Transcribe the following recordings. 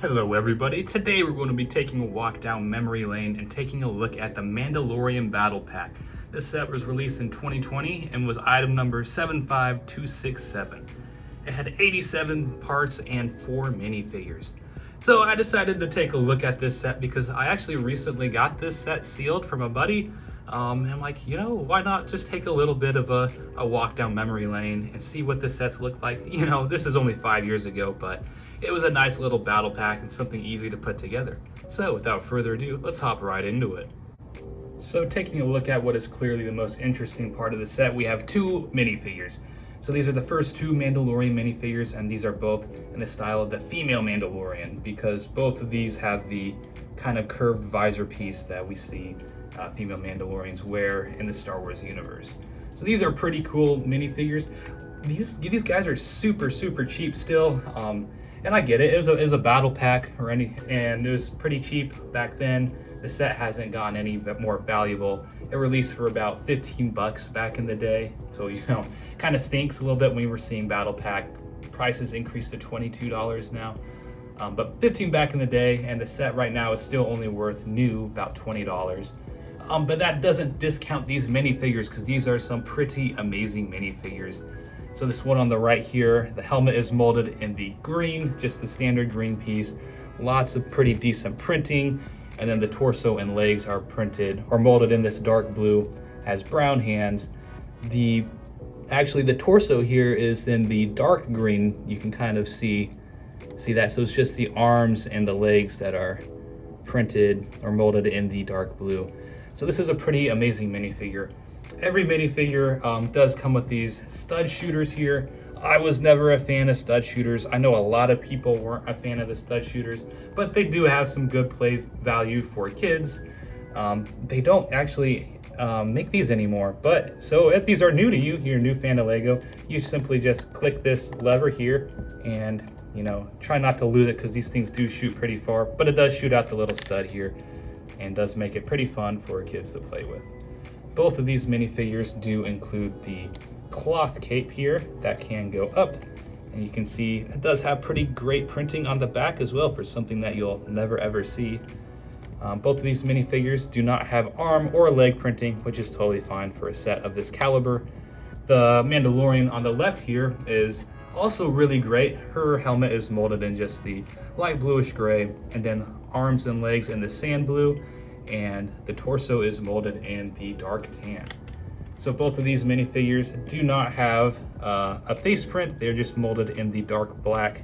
Hello everybody, today we're going to be taking a walk down memory lane and taking a look at the Mandalorian Battle Pack. This set was released in 2020 and was item number 75267. It had 87 parts and 4 minifigures. So I decided to take a look at this set because I actually recently got this set sealed from a buddy. And I'm like, why not just take a little bit of a walk down memory lane and see what the sets look like. This is only 5 years ago, but it was a nice little battle pack and something easy to put together. So without further ado, let's hop right into it. So taking a look at what is clearly the most interesting part of the set, we have 2 minifigures. So these are the first 2 Mandalorian minifigures, and these are both in the style of the female Mandalorian, because both of these have the kind of curved visor piece that we see female Mandalorians wear in the Star Wars universe. So these are pretty cool minifigures. These guys are super cheap still, and I get it. It was a battle pack and it was pretty cheap back then. The set hasn't gotten any more valuable. It released for about 15 bucks back in the day. So, kind of stinks a little bit when we were seeing battle pack prices increase to $22 now. But 15 back in the day, and the set right now is still only worth new about $20. But that doesn't discount these minifigures, because these are some pretty amazing minifigures. So this one on the right here, the helmet is molded in the green, just the standard green piece. Lots of pretty decent printing. And then the torso and legs are printed or molded in this dark blue, has brown hands. Actually the torso here is in the dark green. You can kind of see that. So it's just the arms and the legs that are printed or molded in the dark blue. So this is a pretty amazing minifigure. Every minifigure does come with these stud shooters here. I was never a fan of stud shooters. I know a lot of people weren't a fan of the stud shooters, but they do have some good play value for kids. They don't actually make these anymore, but so if these are new to you, you're a new fan of LEGO, you simply just click this lever here and try not to lose it, because these things do shoot pretty far, but it does shoot out the little stud here and does make it pretty fun for kids to play with. Both of these minifigures do include the cloth cape here that can go up, and you can see it does have pretty great printing on the back as well for something that you'll never ever see. Both of these minifigures do not have arm or leg printing, which is totally fine for a set of this caliber. The Mandalorian on the left here is also really great. Her helmet is molded in just the light bluish gray, and then arms and legs in the sand blue, and the torso is molded in the dark tan. So both of these minifigures do not have a face print. They're just molded in the dark black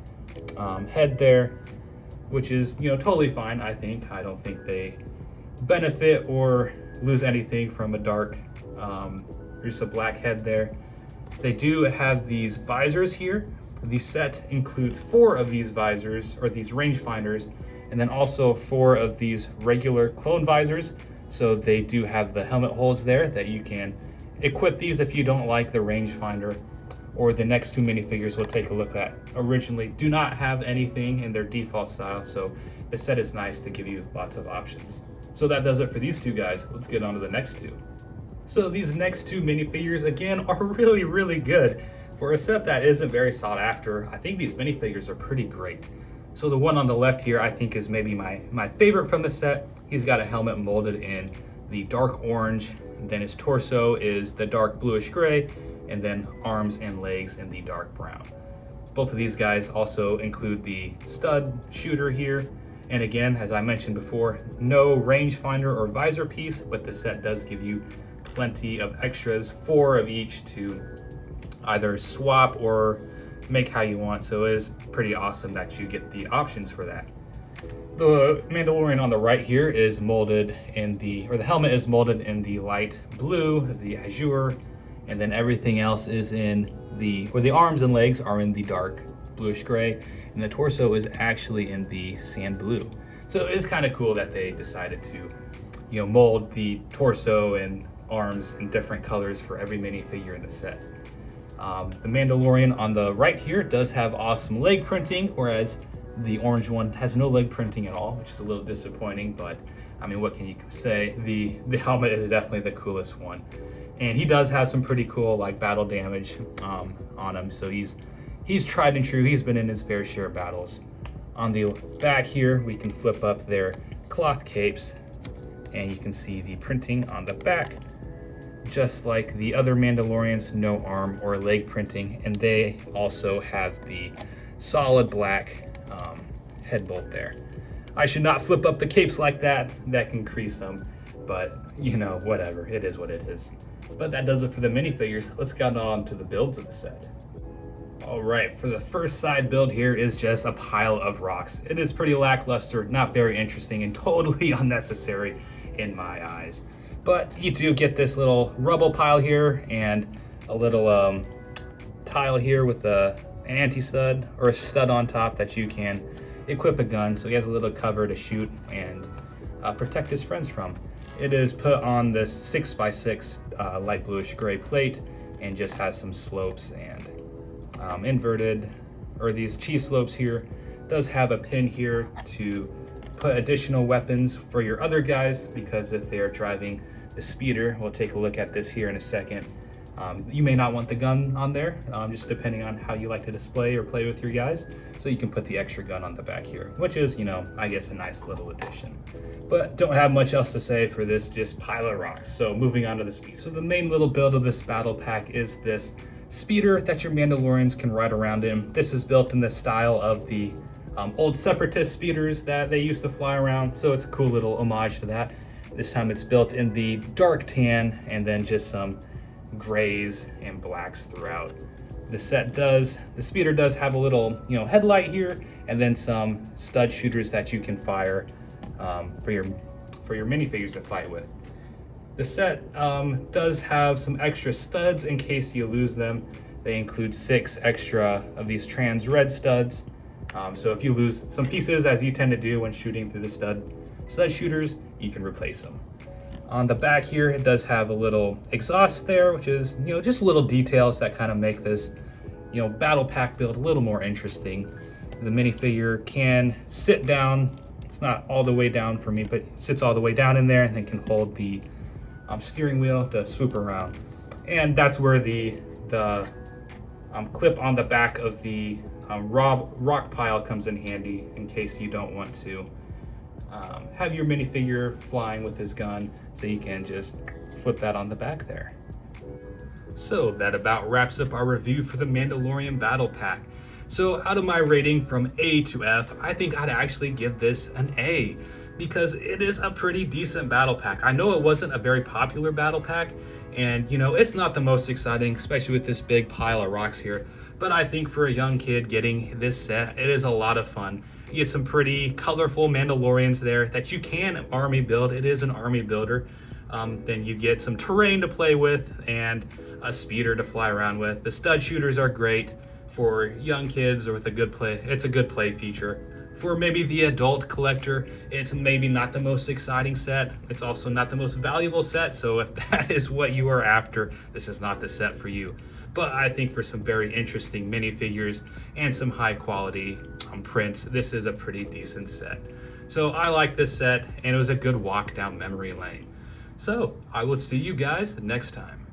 head there, which is totally fine, I think. I don't think they benefit or lose anything from a dark, just a black head there. They do have these visors here. The set includes 4 of these visors, or these rangefinders, and then also 4 of these regular clone visors. So they do have the helmet holes there that you can equip these if you don't like the rangefinder. Or the next 2 minifigures we'll take a look at originally do not have anything in their default style, so the set is nice to give you lots of options. So that does it for these 2 guys. Let's get on to the next 2. So these next 2 minifigures again are really good. For a set that isn't very sought after, I think these minifigures are pretty great. So the one on the left here I think is maybe my favorite from the set. He's got a helmet molded in the dark orange, and then his torso is the dark bluish gray, and then arms and legs in the dark brown. Both of these guys also include the stud shooter here. And again, as I mentioned before, no rangefinder or visor piece, but the set does give you plenty of extras, 4 of each to either swap or make how you want. So it is pretty awesome that you get the options for that. The Mandalorian on the right here is molded in the helmet is molded in the light blue, the azure, and then everything else is in the arms and legs are in the dark bluish gray, and the torso is actually in the sand blue. So it is kind of cool that they decided to, mold the torso and arms in different colors for every minifigure in the set. The Mandalorian on the right here does have awesome leg printing, whereas the orange one has no leg printing at all, which is a little disappointing, but I mean, what can you say? The helmet is definitely the coolest one. And he does have some pretty cool battle damage on him, so he's tried and true. He's been in his fair share of battles. On the back here, we can flip up their cloth capes, and you can see the printing on the back, just like the other Mandalorians, no arm or leg printing, and they also have the solid black head bolt there. I should not flip up the capes like that. That can crease them, but you know, whatever. It is what it is. But that does it for the minifigures. Let's get on to the builds of the set. All right, for the first side build here is just a pile of rocks. It is pretty lackluster, not very interesting, and totally unnecessary in my eyes. But you do get this little rubble pile here and a little tile here with an anti-stud or a stud on top that you can equip a gun, so he has a little cover to shoot and protect his friends from. It is put on this 6x6 light bluish gray plate and just has some slopes and inverted, or these cheese slopes here. Does have a pin here to put additional weapons for your other guys, because if they're driving the speeder, we'll take a look at this here in a second, you may not want the gun on there, just depending on how you like to display or play with your guys. So you can put the extra gun on the back here, which is, you know, I guess a nice little addition. But don't have much else to say for this just pile of rocks. So moving on to the speed. So the main little build of this battle pack is this speeder that your Mandalorians can ride around in. This is built in the style of the old Separatist speeders that they used to fly around. So it's a cool little homage to that. This time it's built in the dark tan and then just some grays and blacks throughout. The speeder does have a little, you know, headlight here, and then some stud shooters that you can fire for your minifigures to fight with. The set does have some extra studs in case you lose them. They include 6 extra of these trans red studs. So if you lose some pieces, as you tend to do when shooting through the stud shooters, you can replace them. On the back here, it does have a little exhaust there, which is, you know, just little details that kind of make this, you know, battle pack build a little more interesting. The minifigure can sit down. It's not all the way down for me, but it sits all the way down in there and then can hold the steering wheel to swoop around. And that's where the clip on the back of the rock pile comes in handy in case you don't want to have your minifigure flying with his gun, so you can just flip that on the back there. So that about wraps up our review for the Mandalorian Battle Pack. So out of my rating from A to F, I think I'd actually give this an A, because it is a pretty decent battle pack. I know it wasn't a very popular battle pack, and you know, it's not the most exciting, especially with this big pile of rocks here, but I think for a young kid getting this set, it is a lot of fun. You get some pretty colorful Mandalorians there that you can army build. It is an army builder. Then you get some terrain to play with and a speeder to fly around with. The stud shooters are great for young kids or with a good play. It's a good play feature. For maybe the adult collector, it's maybe not the most exciting set. It's also not the most valuable set. So if that is what you are after, this is not the set for you. But I think for some very interesting minifigures and some high quality prints, this is a pretty decent set. So I like this set, and it was a good walk down memory lane. So I will see you guys next time.